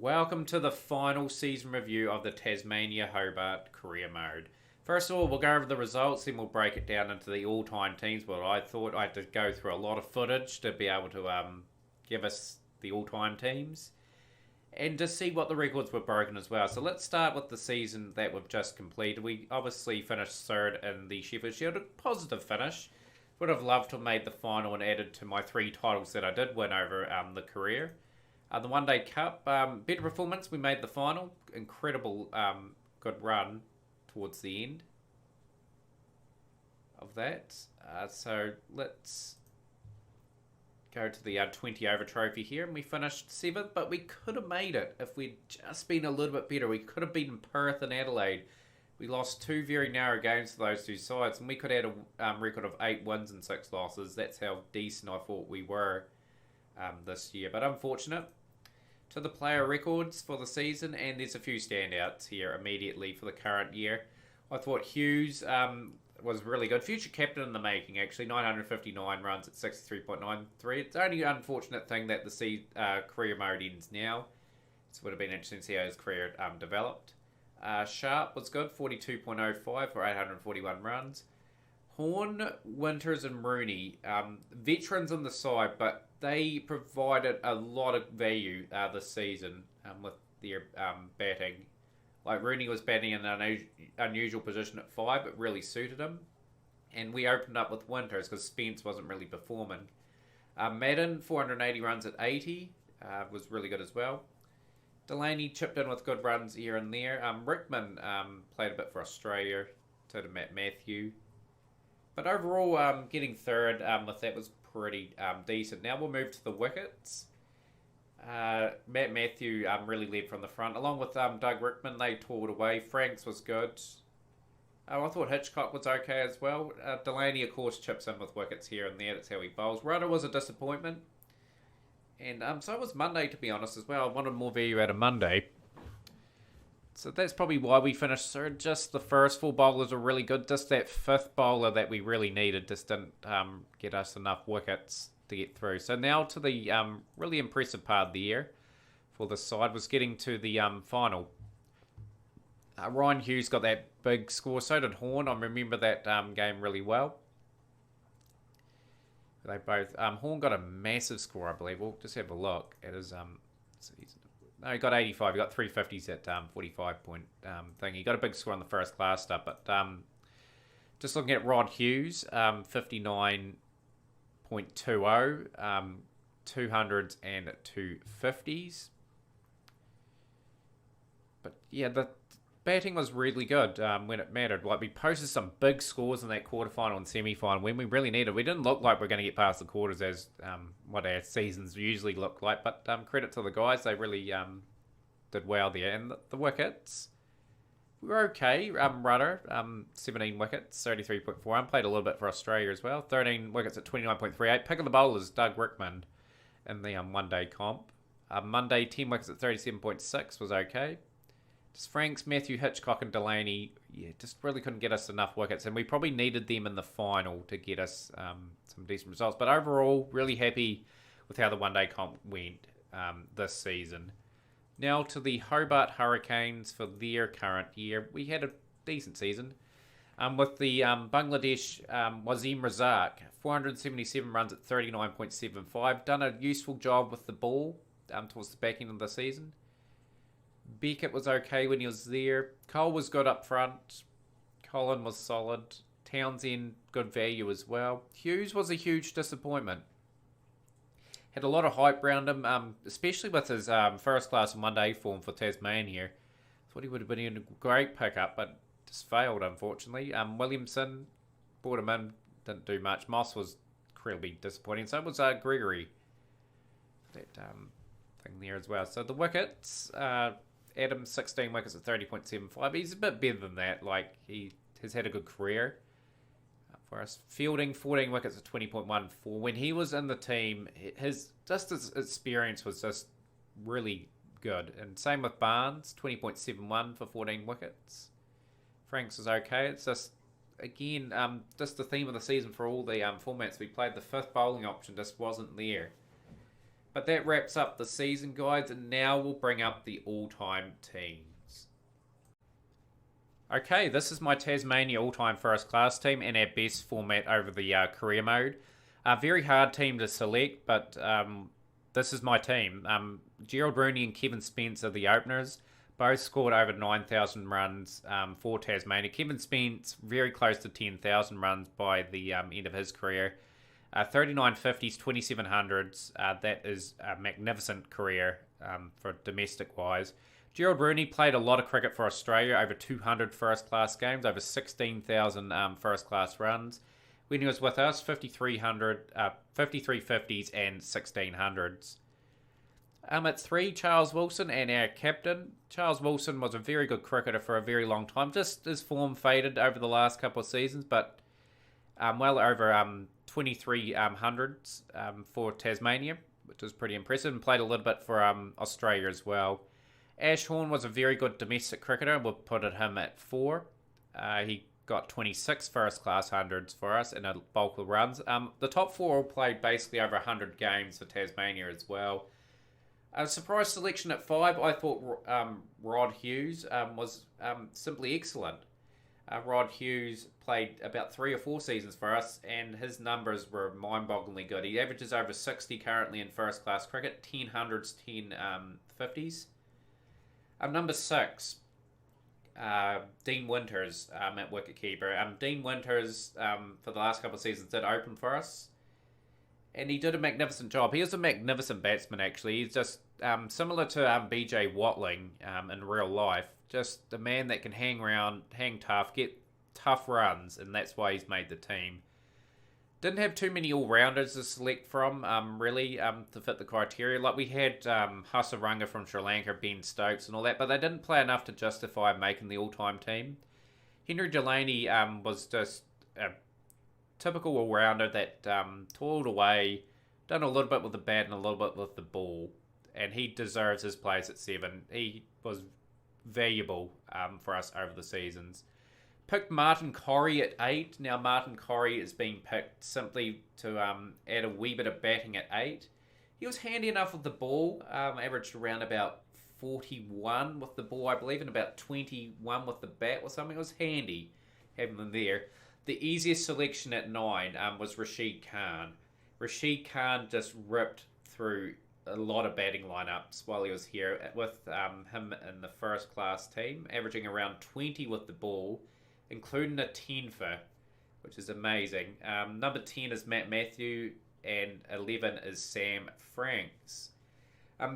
Welcome to the final season review of the Tasmania Hobart Career Mode. First of all, we'll go over the results, then we'll break it down into the all-time teams. But I thought I had to go through a lot of footage to be able to give us the all-time teams and to see what the records were broken as well. So let's start with the season that we've just completed. We obviously finished third in the Sheffield Shield, a positive finish. Would have loved to have made the final and added to my 3 titles that I did win over the career. The One Day Cup, better performance. We made the final. Incredible good run towards the end of that. So let's go to the 20 over trophy here. And we finished 7th, but we could have made it if we'd just been a little bit better. We could have beaten Perth and Adelaide. We lost 2 very narrow games to those 2 sides, and we could have had a record of 8 wins and 6 losses. That's how decent I thought we were this year. But unfortunate. To the player records for the season, and there's a few standouts here immediately for the current year. I thought Hughes was really good. Future captain in the making, actually. 959 runs at 63.93. It's only an unfortunate thing that the career mode ends now. So it would have been interesting to see how his career developed. Sharp was good, 42.05 for 841 runs. Horn, Winters and Rooney, veterans on the side, but they provided a lot of value this season with their batting. Like Rooney was batting in an unusual position at 5, it really suited him. And we opened up with Winters because Spence wasn't really performing. Madden, 480 runs at 80, was really good as well. Delaney chipped in with good runs here and there. Rickman played a bit for Australia, so did Matt Matthew. But overall, getting third with that was pretty decent. Now we'll move to the wickets. Matt Matthew really led from the front. Along with Doug Rickman, they tore it away. Franks was good. I thought Hitchcock was okay as well. Delaney, of course, chips in with wickets here and there. That's how he bowls. Rudder was a disappointment. And so was Monday, to be honest, as well. I wanted more value out of Monday. So that's probably why we finished third. Just the first 4 bowlers were really good. Just that 5th bowler that we really needed just didn't get us enough wickets to get through. So now to the really impressive part of the year for the side was getting to the final. Ryan Hughes got that big score. So did Horn. I remember that game really well. They both... Horn got a massive score, I believe. We'll just have a look at his season. No, he got 85. He got 350s at 45 point thing. He got a big score on the first class stuff. But just looking at Rod Hughes, 59.20, 200s and 250s. But yeah, the batting was really good when it mattered. Like we posted some big scores in that quarterfinal and semi-final when we really needed. We didn't look like we're going to get past the quarters as what our seasons usually look like. But credit to the guys, they really did well there. And the wickets were okay. Rudder, 17 wickets, 33.4. Played a little bit for Australia as well. 13 wickets at 29.38. Pick of the bowlers, Doug Rickman in the one-day comp. Monday, 10 wickets at 37.6 was okay. Just Franks, Matthew, Hitchcock and Delaney, just really couldn't get us enough wickets. And we probably needed them in the final to get us some decent results. But overall, really happy with how the one-day comp went this season. Now to the Hobart Hurricanes for their current year. We had a decent season. With the Bangladesh Wasim Razak, 477 runs at 39.75. Done a useful job with the ball towards the back end of the season. Beckett was okay when he was there. Cole was good up front. Colin was solid. Townsend, good value as well. Hughes was a huge disappointment. Had a lot of hype around him, especially with his first class one-day form for Tasmania. Thought he would have been in a great pickup, but just failed, unfortunately. Williamson brought him in, didn't do much. Moss was incredibly disappointing. So was Gregory. That thing there as well. So the wickets... Adams, 16 wickets at 30.75. He's a bit better than that. Like, he has had a good career for us. Fielding, 14 wickets at 20.14. When he was in the team, his experience was just really good. And same with Barnes, 20.71 for 14 wickets. Franks is okay. It's just, again, just the theme of the season for all the formats we played. The 5th bowling option just wasn't there. But that wraps up the season, guys, and now we'll bring up the all-time teams. Okay, this is my Tasmania all-time first class team and our best format over the career mode. A very hard team to select, but this is my team. Gerald Rooney and Kevin Spence are the openers. Both scored over 9,000 runs for Tasmania. Kevin Spence very close to 10,000 runs by the end of his career. 39 50s, 2700s. That is a magnificent career for domestic-wise. Gerald Rooney played a lot of cricket for Australia, over 200 first-class games, over 16,000 first-class runs. When he was with us, 53 50s and 1600s. At 3, Charles Wilson and our captain. Charles Wilson was a very good cricketer for a very long time. Just his form faded over the last couple of seasons, but well over 2300s for Tasmania, which is pretty impressive, and played a little bit for Australia as well. Ash Horn was a very good domestic cricketer. We'll put him at 4. He got 26 first-class hundreds for us and a bulk of runs. The top 4 all played basically over 100 games for Tasmania as well. A surprise selection at 5, I thought Rod Hughes was simply excellent. Rod Hughes played about 3 or 4 seasons for us, and his numbers were mind-bogglingly good. He averages over 60 currently in first-class cricket, 10 hundreds, 10 50s. Number 6, Dean Winters at wicketkeeper. Dean Winters, for the last couple of seasons, did open for us, and he did a magnificent job. He is a magnificent batsman, actually. He's just similar to BJ Watling in real life. Just a man that can hang around, hang tough, get tough runs, and that's why he's made the team. Didn't have too many all-rounders to select from, really, to fit the criteria. Like, we had Hasaranga from Sri Lanka, Ben Stokes and all that, but they didn't play enough to justify making the all-time team. Henry Delaney was just a typical all-rounder that toiled away, done a little bit with the bat and a little bit with the ball, and he deserves his place at 7. He was valuable for us over the seasons. Picked Martin Corrie at 8. Now, Martin Corrie is being picked simply to add a wee bit of batting at 8. He was handy enough with the ball, averaged around about 41 with the ball, I believe, and about 21 with the bat or something. It was handy having them there. The easiest selection at 9 was Rashid Khan. Rashid Khan just ripped through a lot of batting lineups while he was here, with him in the first class team, averaging around 20 with the ball, including a 10 for, which is amazing. Number 10 is Matt Matthew, and 11 is Sam Franks.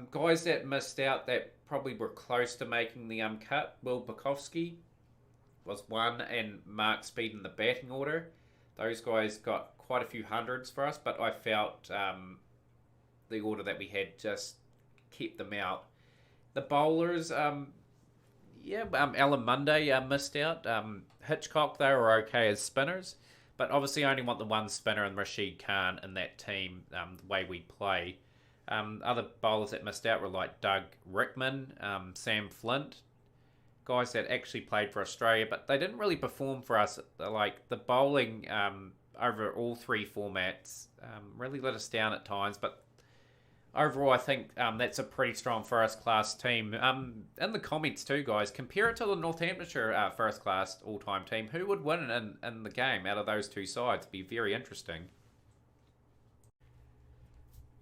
Guys that missed out that probably were close to making the cut. Will Bukowski was 1, and Mark Speed in the batting order. Those guys got quite a few hundreds for us, but I felt the order that we had just kept them out. The bowlers, Alan Munday missed out. Hitchcock, they were okay as spinners, but obviously I only want the one spinner and Rashid Khan in that team, the way we play. Other bowlers that missed out were like Doug Rickman, Sam Flint, guys that actually played for Australia, but they didn't really perform for us. Like, the bowling over all 3 formats really let us down at times, but overall, I think that's a pretty strong first-class team. In the comments too, guys, compare it to the Northamptonshire first-class all-time team. Who would win in the game out of those 2 sides? It'd be very interesting.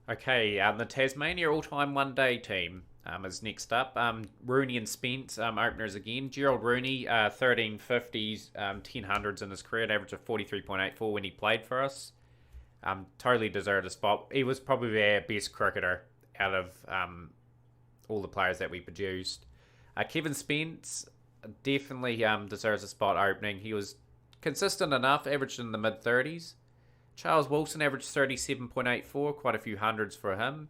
Okay, the Tasmania all-time one-day team is next up. Rooney and Spence, openers again. Gerald Rooney, 13 50s, 10 hundreds in his career, an average of 43.84 when he played for us. Totally deserved a spot. He was probably our best cricketer out of all the players that we produced. Kevin Spence definitely deserves a spot opening. He was consistent enough, averaged in the mid-30s. Charles Wilson averaged 37.84, quite a few hundreds for him.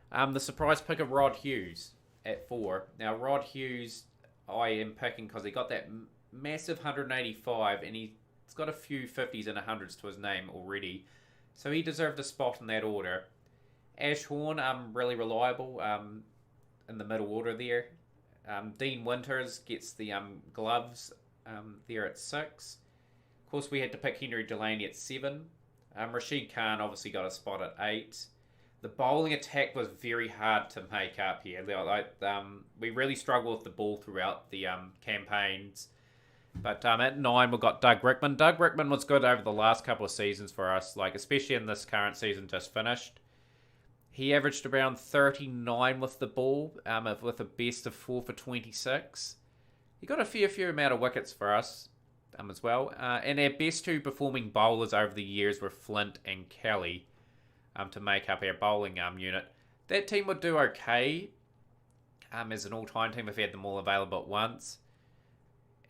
The surprise pick of Rod Hughes at 4. Now, Rod Hughes, I am picking because he got that massive 185, and he's got a few 50s and 100s to his name already. So he deserved a spot in that order. Ash Horn, really reliable in the middle order there. Dean Winters gets the gloves there at 6. Of course, we had to pick Henry Delaney at 7. Rashid Khan obviously got a spot at 8. The bowling attack was very hard to make up here. We really struggled with the ball throughout the campaigns. But at 9, we've got Doug Rickman. Doug Rickman was good over the last couple of seasons for us, like especially in this current season just finished. He averaged around 39 with the ball, with a best of 4 for 26. He got a fair amount of wickets for us as well. And our best two performing bowlers over the years were Flint and Kelly to make up our bowling unit. That team would do okay as an all-time team if we had them all available at once.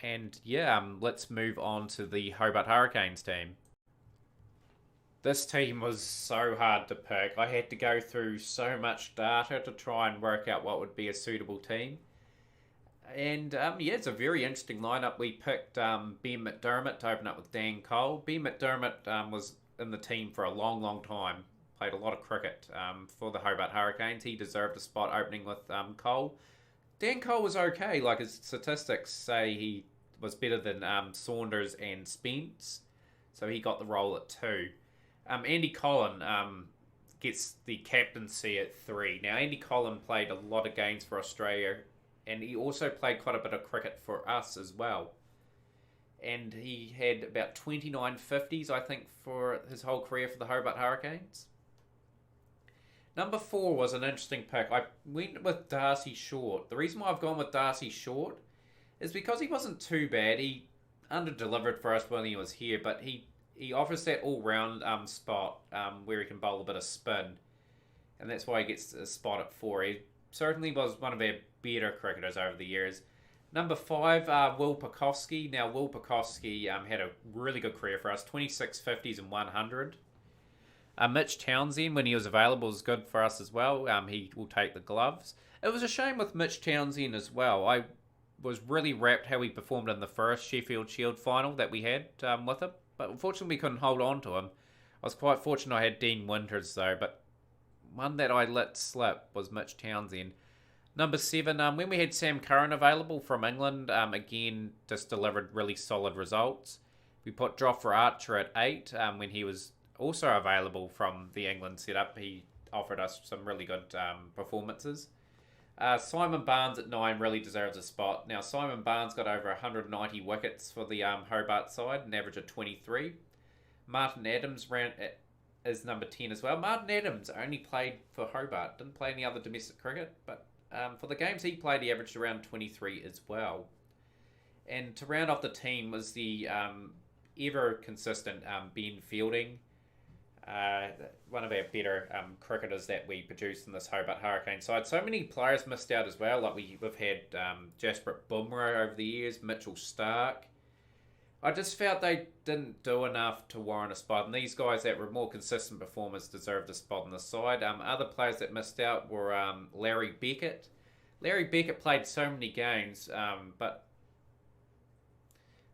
And yeah, let's move on to the Hobart Hurricanes team. This team was so hard to pick. I had to go through so much data to try and work out what would be a suitable team. And yeah, it's a very interesting lineup. We picked Ben McDermott to open up with Dan Cole. Ben McDermott was in the team for a long time. Played a lot of cricket for the Hobart Hurricanes. He deserved a spot opening with Cole. Dan Cole was okay. Like, his statistics say he was better than Saunders and Spence. So he got the role at 2. Andy Collin gets the captaincy at 3. Now, Andy Collin played a lot of games for Australia, and he also played quite a bit of cricket for us as well. And he had about 29 50s, I think, for his whole career for the Hobart Hurricanes. Number 4 was an interesting pick. I went with Darcy Short. The reason why I've gone with Darcy Short is because he wasn't too bad. He under-delivered for us when he was here, but he offers that all-round spot where he can bowl a bit of spin. And that's why he gets a spot at 4. He certainly was one of our better cricketers over the years. Number 5, Will Pucovski. Now, Will Pucovski had a really good career for us. 26 50s and 100. Mitch Townsend, when he was available, was good for us as well. He will take the gloves. It was a shame with Mitch Townsend as well. I was really rapt how he performed in the first Sheffield Shield final that we had with him. But unfortunately, we couldn't hold on to him. I was quite fortunate I had Dean Winters, though. But one that I let slip was Mitch Townsend. Number 7, when we had Sam Curran available from England, again, just delivered really solid results. We put Jofra Archer at 8 when he was also available from the England setup. He offered us some really good performances. Simon Barnes at 9 really deserves a spot. Now, Simon Barnes got over 190 wickets for the Hobart side, an average of 23. Martin Adams is number 10 as well. Martin Adams only played for Hobart, didn't play any other domestic cricket, but for the games he played, he averaged around 23 as well. And to round off the team was the ever consistent Ben Fielding, one of our better cricketers that we produced in this Hobart Hurricane side. So many players missed out as well. Like we've had Jasprit Bumrah over the years, Mitchell Stark. I just felt they didn't do enough to warrant a spot, and these guys that were more consistent performers deserved a spot on the side. Other players that missed out were Larry Beckett. Larry Beckett played so many games, but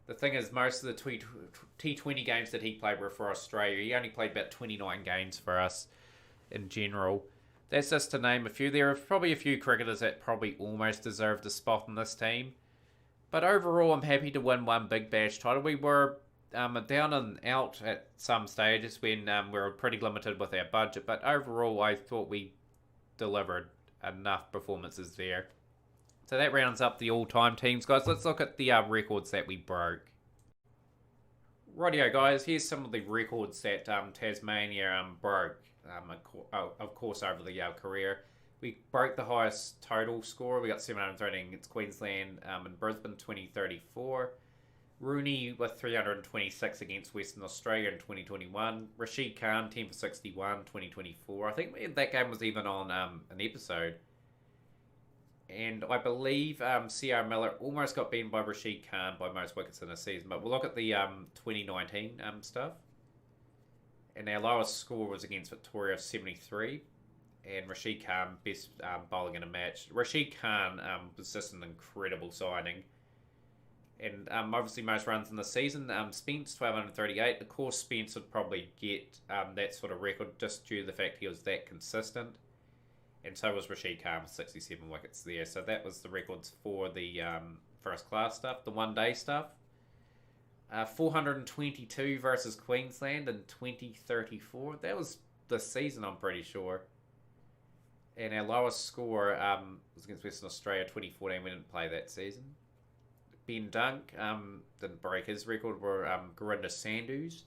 the thing is, most of the T20 games that he played were for Australia. He only played about 29 games for us in general. That's just to name a few. There are probably a few cricketers that probably almost deserved a spot in this team. But overall, I'm happy to win one Big Bash title. We were down and out at some stages when we were pretty limited with our budget. But overall, I thought we delivered enough performances there. So that rounds up the all-time teams, guys. Let's look at the records that we broke. Rightio, guys. Here's some of the records that Tasmania broke, of course, over the career. We broke the highest total score. We got 713 against Queensland in Brisbane, 2034. Rooney with 326 against Western Australia in 2021. Rashid Khan, 10 for 61, 2024. I think that game was even on an episode. And I believe C.R. Miller almost got beaten by Rashid Khan by most wickets in a season. But we'll look at the 2019 stuff. And our lowest score was against Victoria, 73. And Rashid Khan, best bowling in a match. Rashid Khan was just an incredible signing. And obviously most runs in the season. Spence, 1,238. Of course, Spence would probably get that sort of record just due to the fact he was that consistent. And so was Rashid Khan with 67 wickets there. So that was the records for the first class stuff. The one-day stuff. 422 versus Queensland in 2034. That was the season, I'm pretty sure. And our lowest score was against Western Australia 2014. We didn't play that season. Ben Dunk didn't break his record. Were Gurinder Sandus.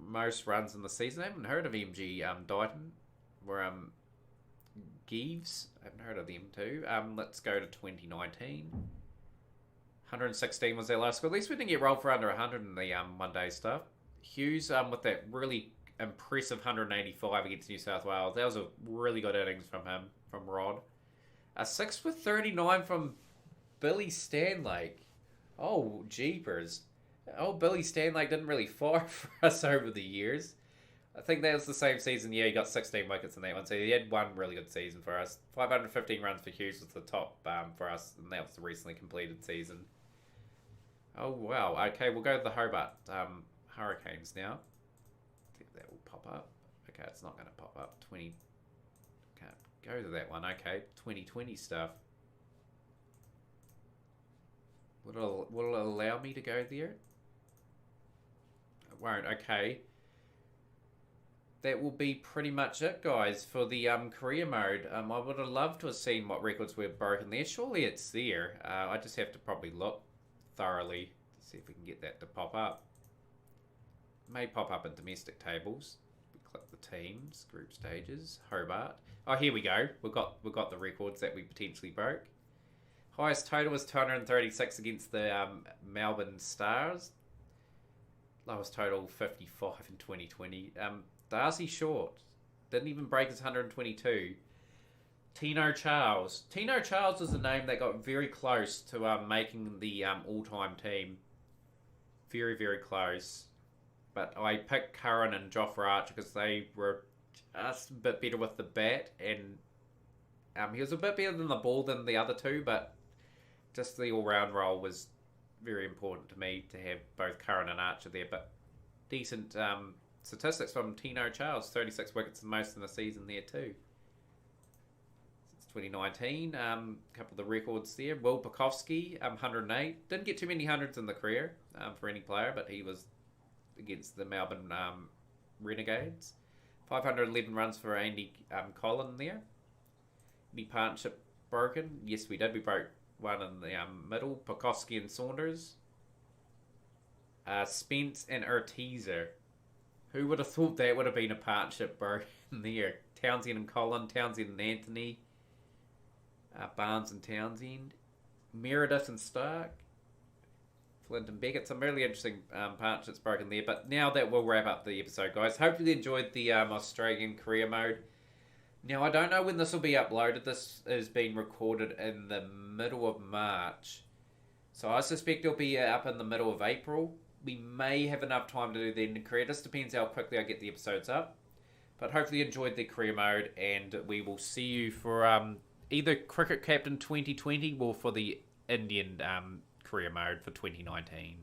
Most runs in the season. I haven't heard of MG Dighton. Were Geeves. I haven't heard of them too. Let's go to 2019. 116 was their last score. At least we didn't get rolled for under 100 in the one day stuff. Hughes with that really impressive 185 against New South Wales. That was a really good innings from him, from Rod. A 6 for 39 from Billy Stanlake. Oh, jeepers. Oh, Billy Stanlake didn't really fire for us over the years. I think that was the same season. Yeah, he got 16 wickets in that one. So he had one really good season for us. 515 runs for Hughes was the top for us. And that was the recently completed season. Oh, wow. Okay, we'll go to the Hobart Hurricanes now. I think that will pop up. Okay, it's not going to pop up. 20. Can't go to that one. Okay, 2020 stuff. Will it allow me to go there? It won't. Okay. That will be pretty much it, guys, for the career mode. I would have loved to have seen what records we've broken there. Surely it's there. I just have to probably look thoroughly to see if we can get that to pop up. It may pop up in domestic tables. We click the teams, group stages, Hobart. Oh, here we go. We've got the records that we potentially broke. Highest total was 236 against the Melbourne Stars. Lowest total 55 in 2020. Darcy Short didn't even break his 122. Tino Charles. Tino Charles was a name that got very close to making the all-time team. Very, very close. But I picked Curran and Jofra Archer because they were just a bit better with the bat. And he was a bit better than the ball than the other two, but just the all-round role was very important to me to have both Curran and Archer there. But decent statistics from Tino Charles. 36 wickets the most in the season there too. 2019, a couple of the records there. Will Bukowski, 108. Didn't get too many hundreds in the career for any player, but he was against the Melbourne Renegades. 511 runs for Andy Collin there. Any partnership broken? Yes, we did. We broke one in the middle. Bukowski and Saunders. Spence and Urtiza. Who would have thought that would have been a partnership broken there? Townsend and Collin, Townsend and Anthony. Barnes and Townsend, Meredith and Stark, Flint and Beckett. Some really interesting partnerships broken there. But now that we'll wrap up the episode, guys. Hopefully you enjoyed the Australian career mode. Now, I don't know when this will be uploaded. This is being recorded in the middle of March. So I suspect it'll be up in the middle of April. We may have enough time to do the end of career. Just depends how quickly I get the episodes up. But hopefully you enjoyed the career mode. And we will see you for either Cricket Captain 2020 or for the Indian career mode for 2019.